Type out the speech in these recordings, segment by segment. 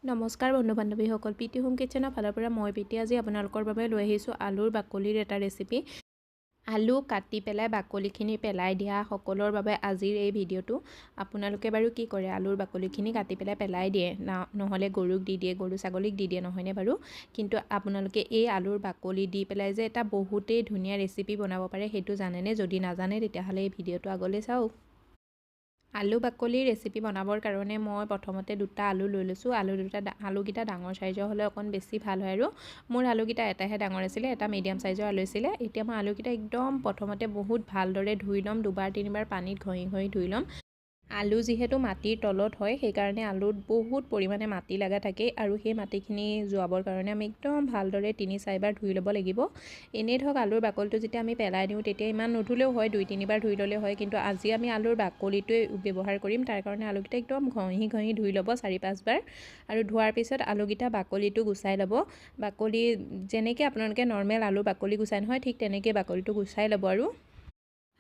নমস্কাৰ বন্ধু বান্ধৱীসকল, প্ৰীতি হোম কিটচেনৰ ফালৰ পৰা মই প্ৰীতি আজি আপোনালোকৰ বাবে লৈ আহিছোঁ আলুৰ বাকলিৰ এটা ৰেচিপি। আলু কাটি পেলাই বাকলিখিনি পেলাই দিয়া সকলৰ বাবে আজিৰ এই ভিডিঅ'টো। আপোনালোকে বাৰু কি কৰে, আলুৰ বাকলিখিনি কাটি পেলাই দিয়ে নহ'লে গৰুক দি দিয়ে, গৰু ছাগলীক দি দিয়ে, নহয়নে বাৰু? কিন্তু আপোনালোকে এই আলুৰ বাকলি দি পেলাই যে এটা বহুতেই ধুনীয়া ৰেচিপি বনাব পাৰে সেইটো জানেনে? যদি নাজানে তেতিয়াহ'লে এই ভিডিঅ'টো আগলৈ চাওক। আলু বাকলি ৰেচিপি বনাবৰ কাৰণে মই প্ৰথমতে দুটা আলু লৈ লৈছোঁ। আলুকেইটা ডাঙৰ চাইজৰ হ'লে অকণ বেছি ভাল হয় আৰু মোৰ আলুকেইটা এটাহে ডাঙৰ আছিলে, এটা মিডিয়াম চাইজৰ আলু আছিলে। এতিয়া মই আলুকেইটা একদম প্ৰথমতে বহুত ভালদৰে ধুই ল'ম, দুবাৰ তিনিবাৰ পানীত ঘঁহি ধুই ল'ম। আলু যিহেতু মাটিৰ তলত হয় সেইকাৰণে আলুত বহুত পৰিমাণে মাটি লগা থাকে আৰু সেই মাটিখিনি যোৱাবৰ কাৰণে আমি একদম ভালদৰে ৩-৪বাৰ ধুই ল'ব লাগিব। এনেই ধৰক আলুৰ বাকলিটো যেতিয়া আমি পেলাই দিওঁ তেতিয়া ইমান নুধুলেও হয়, ২-৩বাৰ ধুই ল'লে হয়, কিন্তু আজি আমি আলুৰ বাকলিটোৱে ব্যৱহাৰ কৰিম। তাৰ কাৰণে আলুকেইটা একদম ঘঁহি ধুই ল'ব ৪-৫বাৰ আৰু ধোৱাৰ পিছত আলুকেইটা বাকলিটো গুচাই ল'ব। বাকলি যেনেকৈ আপোনালোকে নৰ্মেল আলু বাকলি গুচাই নহয় ঠিক তেনেকৈ বাকলিটো গুচাই ল'ব। আৰু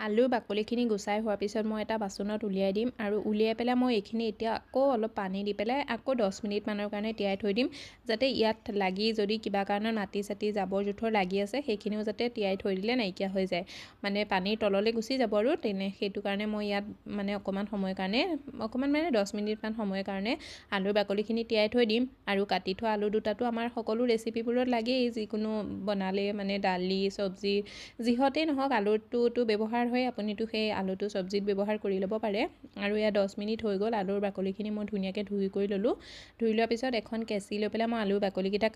আলুৰ বাকলিখিনি গুচাই হোৱাৰ পিছত মই এটা বাচনত উলিয়াই দিম আৰু উলিয়াই পেলাই মই এইখিনি এতিয়া আকৌ অলপ পানী দি পেলাই আকৌ 10 মিনিটমানৰ কাৰণে তিয়াই থৈ দিম, যাতে ইয়াত লাগি যদি কিবা কাৰণত মাটি চাটি জাবৰ জোঁথৰ লাগি আছে সেইখিনিও যাতে তিয়াই থৈ দিলে নাইকিয়া হৈ যায়, মানে পানীৰ তললৈ গুচি যাব আৰু সেইটো কাৰণে মই ইয়াত মানে অকণমান মানে 10 মিনিটমান সময়ৰ কাৰণে আলুৰ বাকলিখিনি তিয়াই থৈ দিম। আৰু কাটি থোৱা আলু দুটাটো আমাৰ সকলো ৰেচিপিবোৰত লাগেই, যিকোনো বনালে মানে দালি চব্জি যিহতেই নহওক আলুটোতো ব্যৱহাৰ হয়, আপুনিতো সেই আলুটো চব্জিত ব্যৱহাৰ কৰি ল'ব পাৰে। আৰু ইয়াত 10 মিনিট হৈ গ'ল, আলুৰ বাকলিখিনি মই ধুনীয়াকৈ ধুই কৰি ল'লোঁ। ধুই লোৱাৰ পিছত এখন কেঁচি লৈ পেলাই মই আলুৰ বাকলিকেইটা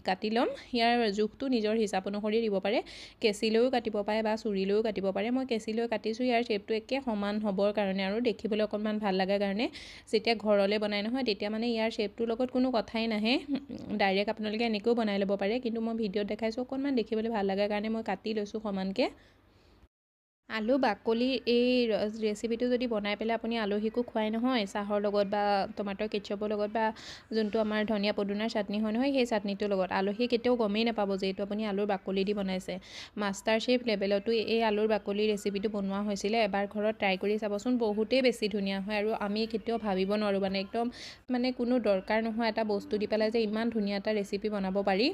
কাটি ল'ম। ইয়াৰ জোখটো নিজৰ হিচাপ অনুসৰি দিব পাৰে, কেঁচি লৈও কাটিব পাৰে বা চুৰি লৈও কাটিব পাৰে। মই কেঁচি লৈ কাটিছোঁ ইয়াৰ শ্বেপটো একে সমান হ'বৰ কাৰণে আৰু দেখিবলৈ অকণমান ভাল লগাৰ কাৰণে। যেতিয়া ঘৰলৈ বনাই নহয় তেতিয়া মানে ইয়াৰ শ্বেপটোৰ লগত কোনো কথাই নাহে, ডাইৰেক্ট আপোনালোকে এনেকৈও বনাই ল'ব পাৰে, কিন্তু মই ভিডিঅ'ত দেখাইছোঁ অকণমান দেখিবলৈ ভাল লগাৰ কাৰণে মই কাটি লৈছোঁ সমানকৈ। আলু বাকলিৰ এই ৰেচিপিটো যদি বনাই পেলাই আপুনি আলহীকো খুৱাই নহয়, চাহৰ লগত বা টমাটৰ কেটচপৰ লগত বা যোনটো আমাৰ ধনিয়া পদিনাৰ চাটনি হয় নহয় সেই চাটনিটোৰ লগত, আলহী কেতিয়াও গমেই নাপাব যে এইটো আপুনি আলুৰ বাকলি দি বনাইছে। মাষ্টাৰ চেফ লেভেলতো এই আলুৰ বাকলি ৰেচিপিটো বনোৱা হৈছিলে, এবাৰ ঘৰত ট্ৰাই কৰি চাবচোন, বহুতেই বেছি ধুনীয়া হয়। আৰু আমি কেতিয়াও ভাবিব নোৱাৰোঁ মানে একদম কোনো দৰকাৰ নোহোৱা এটা বস্তু দি পেলাই যে ইমান ধুনীয়া এটা ৰেচিপি বনাব পাৰি।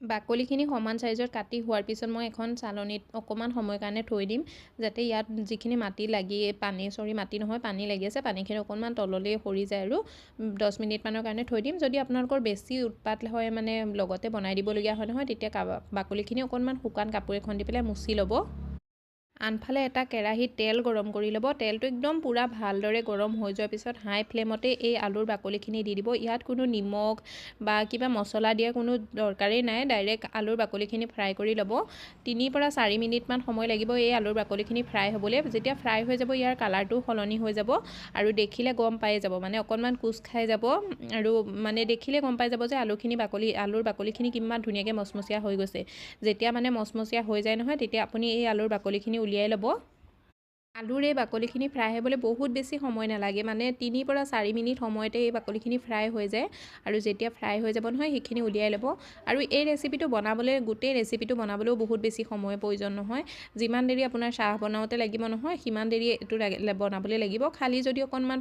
বাকলিখিনি সমান চাইজত কাটি হোৱাৰ পিছত মই এখন চালনীত অকণমান সময়ৰ কাৰণে থৈ দিম, যাতে ইয়াত যিখিনি মাটি লাগি পানী লাগি আছে পানীখিনি অকণমান তললৈ সৰি যায় আৰু 10 মিনিটমানৰ কাৰণে থৈ দিম। যদি আপোনালোকৰ বেছি উৎপাত হয় মানে লগতে বনাই দিবলগীয়া হয় নহয়, তেতিয়া বাকলিখিনি অকণমান শুকান কাপোৰ এখন দি পেলাই মুচি ল'ব। আনফালে এটা কেৰাহীত তেল গৰম কৰি ল'ব। তেলটো একদম পূৰা ভালদৰে গৰম হৈ যোৱাৰ পিছত হাই ফ্লেমতে এই আলুৰ বাকলিখিনি দি দিব। ইয়াত কোনো নিমখ বা কিবা মছলা দিয়াৰ কোনো দৰকাৰেই নাই, ডাইৰেক্ট আলুৰ বাকলিখিনি ফ্ৰাই কৰি ল'ব। 3-4 মিনিটমান সময় লাগিব এই আলুৰ বাকলিখিনি ফ্ৰাই হ'বলৈ। যেতিয়া ফ্ৰাই হৈ যাব ইয়াৰ কালাৰটো সলনি হৈ যাব আৰু দেখিলে গম পাই যাব, মানে অকণমান কোচ খাই যাব আৰু মানে দেখিলে গম পাই যাব যে আলুৰ বাকলিখিনি কিমান ধুনীয়াকৈ মচমচীয়া হৈ গৈছে। যেতিয়া মানে মচমচীয়া হৈ যায় নহয় তেতিয়া আপুনি এই আলুৰ বাকলিখিনি উলিয়াই ল'ব। আলুৰ এই বাকলিখিনি ফ্ৰাই হ'বলৈ বহুত বেছি সময় নালাগে, মানে 3-4 মিনিট সময়তে এই বাকলিখিনি ফ্ৰাই হৈ যায়। আৰু যেতিয়া ফ্ৰাই হৈ যাব নহয় সেইখিনি উলিয়াই ল'ব। আৰু এই গোটেই ৰেচিপিটো বনাবলৈও বহুত বেছি সময়ৰ প্ৰয়োজন নহয়। যিমান দেৰি আপোনাৰ চাহ বনাওঁতে লাগিব নহয় সিমান দেৰি এইটো বনাবলৈ লাগিব। খালি যদি অকণমান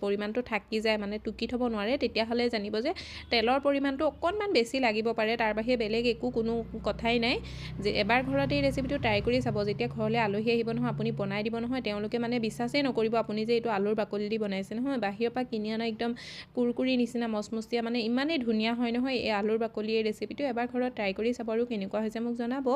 পৰিমাণটো থাকি যায়, মানে টুকি থ'ব নোৱাৰে, তেতিয়াহ'লে জানিব যে তেলৰ পৰিমাণটো অকণমান বেছি লাগিব পাৰে, তাৰ বাহিৰে বেলেগ কোনো কথাই নাই। যে এবাৰ ঘৰত এই ৰেচিপিটো ট্ৰাই কৰি চাব, যেতিয়া ঘৰলৈ আলহী আহিব নহয় আপুনি বনাই দিব নহয়, তেওঁলোকে মানে বিশ্বাসেই নকৰিব আপুনি যে এইটো আলুৰ বাকলি দি বনাইছে নহয়। বাহিৰৰ পৰা কিনি অনা একদম কুৰকুৰি নিচিনা মচমচীয়া, মানে ইমানেই ধুনীয়া হয় নহয় এই আলুৰ বাকলি এই ৰেচিপিটো। এবাৰ ঘৰত ট্ৰাই কৰি চাব আৰু কেনেকুৱা হৈছে মোক জনাব।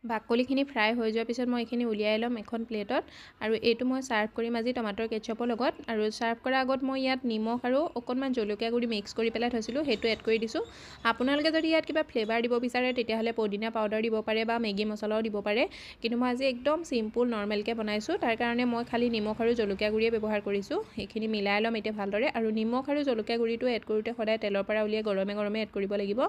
বাকলিখিনি ফ্ৰাই হৈ যোৱাৰ পিছত মই এইখিনি উলিয়াই ল'ম এখন প্লেটত আৰু এইটো মই ছাৰ্ভ কৰিম আজি টমাটৰ কেটচপৰ লগত। আৰু ছাৰ্ভ কৰাৰ আগত মই ইয়াত নিমখ আৰু অকণমান জলকীয়া গুড়ি মিক্স কৰি পেলাই থৈছিলোঁ, সেইটো এড কৰি দিছোঁ। আপোনালোকে যদি ইয়াত কিবা ফ্লেভাৰ দিব বিচাৰে তেতিয়াহ'লে পদিনা পাউডাৰ দিব পাৰে বা মেগী মছলাও দিব পাৰে, কিন্তু মই আজি একদম চিম্পুল নৰ্মেলকৈ বনাইছোঁ, তাৰ কাৰণে মই খালি নিমখ আৰু জলকীয়া গুড়িয়ে ব্যৱহাৰ কৰিছোঁ। সেইখিনি মিলাই ল'ম এতিয়া ভালদৰে। আৰু নিমখ আৰু জলকীয়া গুড়িটো এড কৰোঁতে সদায় তেলৰ পৰা উলিয়াই গৰমে এড কৰিব লাগিব।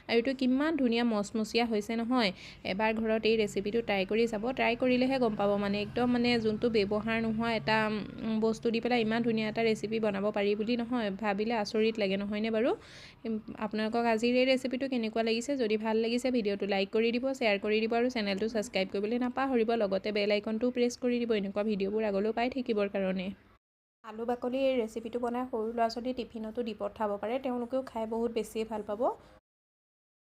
আৰু এইটো কিমান ধুনীয়া মচমচীয়া হৈছে নহয়, এবাৰ ঘৰত এই ৰেচিপিটো ট্ৰাই কৰি চাব। ট্ৰাই কৰিলেহে গম পাব, মানে একদম যোনটো ব্যৱহাৰ নোহোৱা এটা বস্তু দি পেলাই ইমান ধুনীয়া এটা ৰেচিপি বনাব পাৰি বুলি নহয়, ভাবিলে আচৰিত লাগে, নহয়নে বাৰু? আপোনালোকক আজিৰ এই ৰেচিপিটো কেনেকুৱা লাগিছে? যদি ভাল লাগিছে ভিডিঅ'টো লাইক কৰি দিব, শ্বেয়াৰ কৰি দিব আৰু চেনেলটো ছাবস্ক্ৰাইব কৰিবলৈ নাপাহৰিব। লগতে বেল আইকনটো প্ৰেছ কৰি দিব এনেকুৱা ভিডিঅ'বোৰ আগলৈও পাই থাকিবৰ কাৰণে। আলু বাকলি এই ৰেচিপিটো বনাই সৰু ল'ৰা ছোৱালী টিফিনতো দি পঠাব পাৰে, তেওঁলোকেও খাই বহুত বেছিয়ে ভাল পাব।